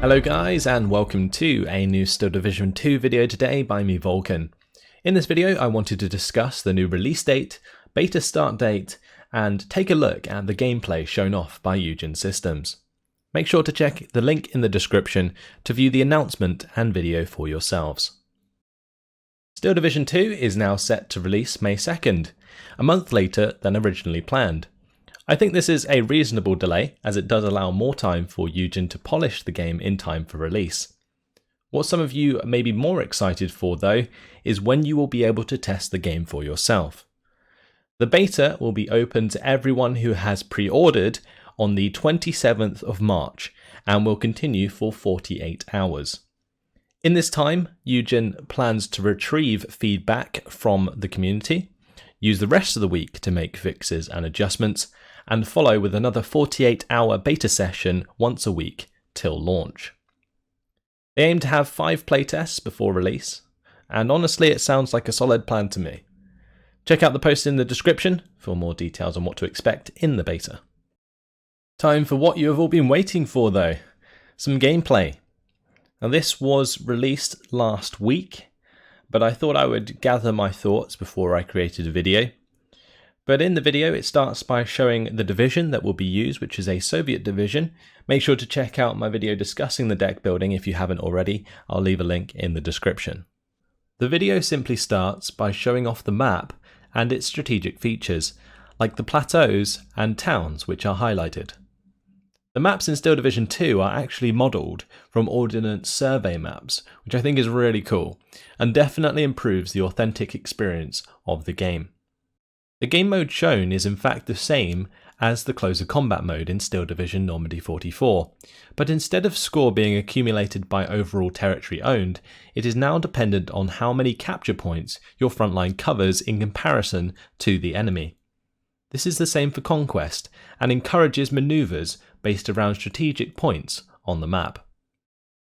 Hello guys, and welcome to a new Steel Division 2 video today by me, Eugen. In this video I wanted to discuss the new release date, beta start date, and take a look at the gameplay shown off by Eugen Systems. Make sure to check the link in the description to view the announcement and video for yourselves. Steel Division 2 is now set to release May 2nd, a month later than originally planned. I think this is a reasonable delay, as it does allow more time for Eugen to polish the game in time for release. What some of you may be more excited for though, is when you will be able to test the game for yourself. The beta will be open to everyone who has pre-ordered on the 27th of March and will continue for 48 hours. In this time, Eugen plans to retrieve feedback from the community, use the rest of the week to make fixes and adjustments, and follow with another 48-hour beta session once a week till launch. They aim to have 5 playtests before release, and honestly it sounds like a solid plan to me. Check out the post in the description for more details on what to expect in the beta. Time for what you have all been waiting for though, some gameplay. Now this was released last week, but I thought I would gather my thoughts before I created a video. But in the video it starts by showing the division that will be used, which is a Soviet division. Make sure to check out my video discussing the deck building if you haven't already. I'll leave a link in the description. The video simply starts by showing off the map and its strategic features, like the plateaus and towns which are highlighted. The maps in Steel Division 2 are actually modelled from Ordnance Survey maps, which I think is really cool, and definitely improves the authentic experience of the game. The game mode shown is in fact the same as the closer combat mode in Steel Division Normandy 44, but instead of score being accumulated by overall territory owned, it is now dependent on how many capture points your frontline covers in comparison to the enemy. This is the same for Conquest, and encourages manoeuvres based around strategic points on the map.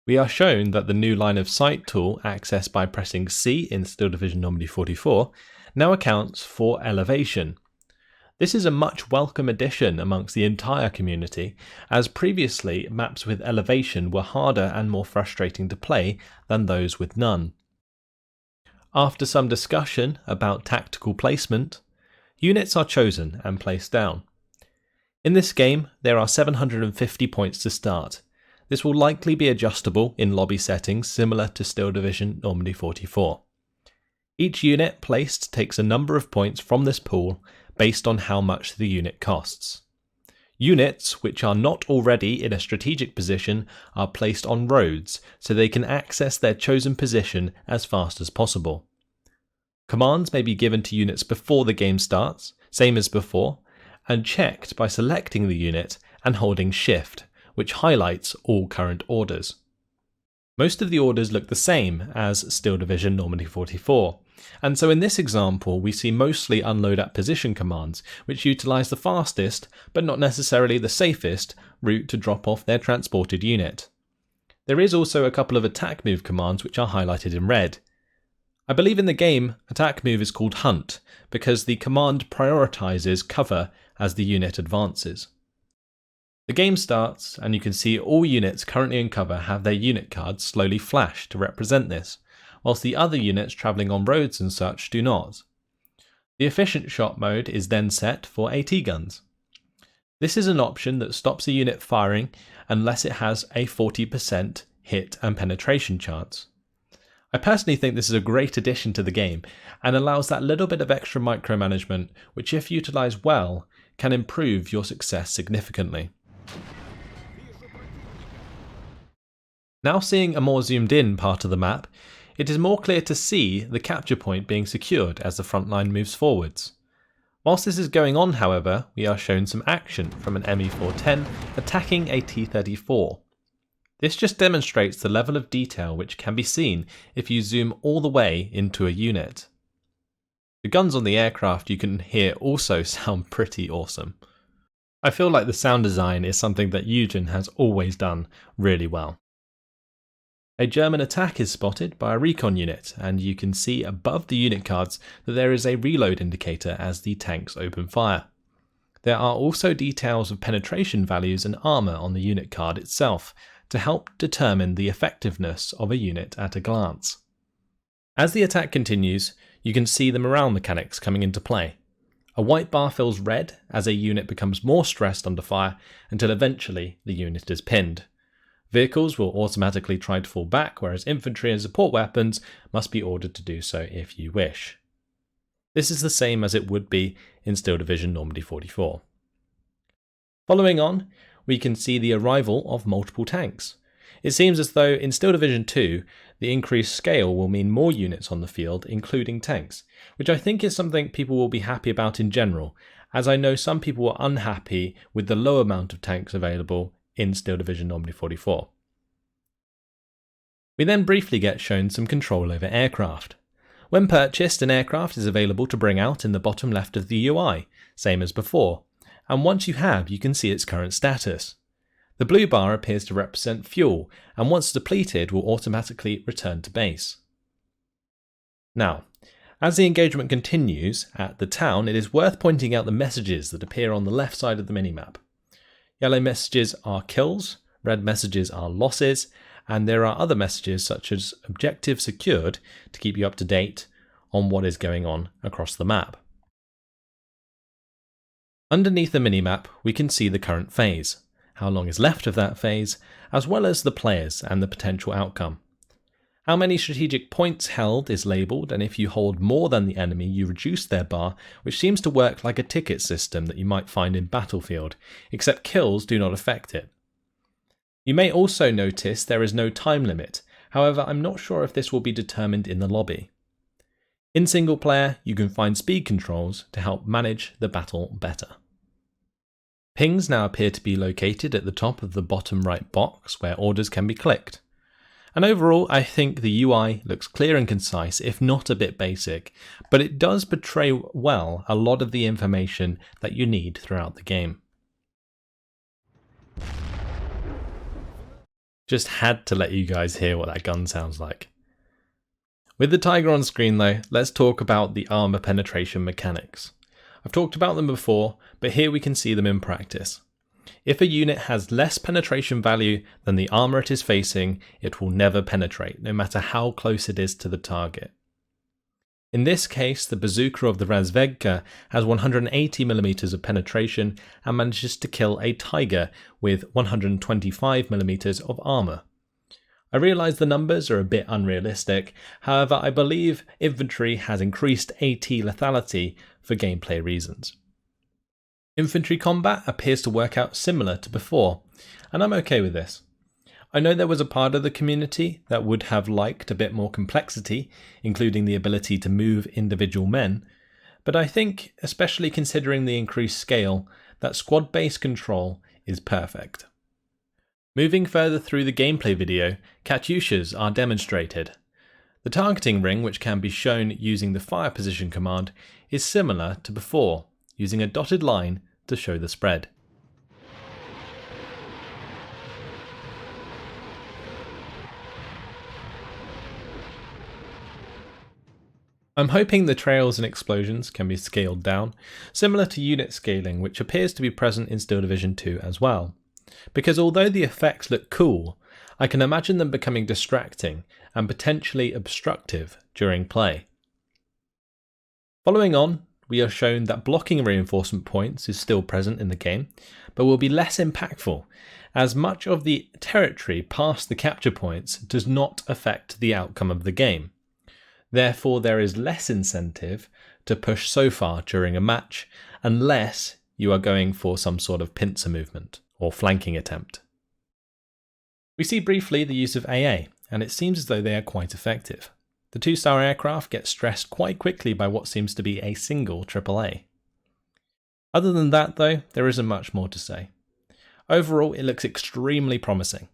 We are shown that the new line of sight tool, accessed by pressing C in Steel Division Normandy 44, now accounts for elevation. This is a much welcome addition amongst the entire community, as previously maps with elevation were harder and more frustrating to play than those with none. After some discussion about tactical placement, units are chosen and placed down. In this game there are 750 points to start. This will likely be adjustable in lobby settings similar to Steel Division Normandy 44. Each unit placed takes a number of points from this pool based on how much the unit costs. Units which are not already in a strategic position are placed on roads so they can access their chosen position as fast as possible. Commands may be given to units before the game starts, same as before, and checked by selecting the unit and holding Shift, which highlights all current orders. Most of the orders look the same as Steel Division Normandy 44, and so in this example we see mostly unload at position commands, which utilise the fastest, but not necessarily the safest, route to drop off their transported unit. There is also a couple of attack move commands which are highlighted in red. I believe in the game attack move is called Hunt, because the command prioritises cover as the unit advances. The game starts and you can see all units currently in cover have their unit cards slowly flash to represent this, whilst the other units travelling on roads and such do not. The efficient shot mode is then set for AT guns. This is an option that stops a unit firing unless it has a 40% hit and penetration chance. I personally think this is a great addition to the game and allows that little bit of extra micromanagement which, if utilised well, can improve your success significantly. Now seeing a more zoomed in part of the map, it is more clear to see the capture point being secured as the front line moves forwards. Whilst this is going on however, we are shown some action from an ME410 attacking a T-34. This just demonstrates the level of detail which can be seen if you zoom all the way into a unit. The guns on the aircraft you can hear also sound pretty awesome. I feel like the sound design is something that Eugen has always done really well. A German attack is spotted by a recon unit, and you can see above the unit cards that there is a reload indicator as the tanks open fire. There are also details of penetration values and armour on the unit card itself to help determine the effectiveness of a unit at a glance. As the attack continues, you can see the morale mechanics coming into play. A white bar fills red as a unit becomes more stressed under fire until eventually the unit is pinned. Vehicles will automatically try to fall back, whereas infantry and support weapons must be ordered to do so if you wish. This is the same as it would be in Steel Division Normandy 44. Following on, we can see the arrival of multiple tanks. It seems as though in Steel Division 2, the increased scale will mean more units on the field, including tanks, which I think is something people will be happy about in general, as I know some people were unhappy with the low amount of tanks available in Steel Division Normandy 44. We then briefly get shown some control over aircraft. When purchased, an aircraft is available to bring out in the bottom left of the UI, same as before, and once you have, you can see its current status. The blue bar appears to represent fuel, and once depleted will automatically return to base. Now, as the engagement continues at the town, it is worth pointing out the messages that appear on the left side of the minimap. Yellow messages are kills, red messages are losses, and there are other messages such as objective secured to keep you up to date on what is going on across the map. Underneath the minimap, we can see the current phase, how long is left of that phase, as well as the players and the potential outcome. How many strategic points held is labelled, and if you hold more than the enemy, you reduce their bar, which seems to work like a ticket system that you might find in Battlefield, except kills do not affect it. You may also notice there is no time limit, however I'm not sure if this will be determined in the lobby. In single player, you can find speed controls to help manage the battle better. Pings now appear to be located at the top of the bottom right box where orders can be clicked. And overall, I think the UI looks clear and concise, if not a bit basic, but it does portray well a lot of the information that you need throughout the game. Just had to let you guys hear what that gun sounds like. With the Tiger on screen though, let's talk about the armor penetration mechanics. I've talked about them before, but here we can see them in practice. If a unit has less penetration value than the armor it is facing, it will never penetrate, no matter how close it is to the target. In this case, the bazooka of the Razvedka has 180mm of penetration and manages to kill a Tiger with 125mm of armor. I realise the numbers are a bit unrealistic, however I believe infantry has increased AT lethality for gameplay reasons. Infantry combat appears to work out similar to before, and I'm okay with this. I know there was a part of the community that would have liked a bit more complexity, including the ability to move individual men, but I think, especially considering the increased scale, that squad-based control is perfect. Moving further through the gameplay video, Katyushas are demonstrated. The targeting ring, which can be shown using the fire position command, is similar to before, using a dotted line to show the spread. I'm hoping the trails and explosions can be scaled down, similar to unit scaling, which appears to be present in Steel Division 2 as well. Because although the effects look cool, I can imagine them becoming distracting and potentially obstructive during play. Following on, we are shown that blocking reinforcement points is still present in the game, but will be less impactful, as much of the territory past the capture points does not affect the outcome of the game. Therefore, there is less incentive to push so far during a match, unless you are going for some sort of pincer movement or flanking attempt. We see briefly the use of AA, and it seems as though they are quite effective. The 2-star aircraft get stressed quite quickly by what seems to be a single AAA. Other than that though, there isn't much more to say. Overall, it looks extremely promising,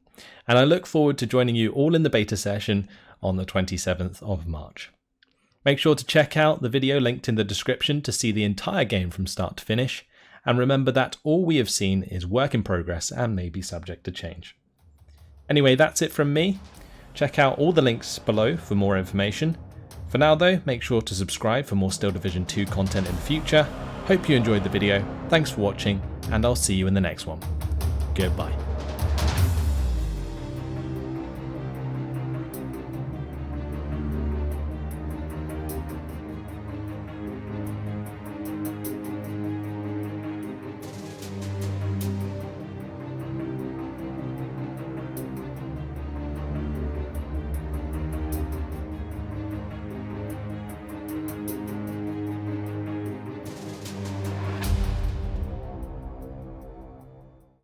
and I look forward to joining you all in the beta session on the 27th of March. Make sure to check out the video linked in the description to see the entire game from start to finish, and remember that all we have seen is work in progress and may be subject to change. Anyway, that's it from me. Check out all the links below for more information. For now though, make sure to subscribe for more Steel Division 2 content in the future. Hope you enjoyed the video, thanks for watching, and I'll see you in the next one. Goodbye.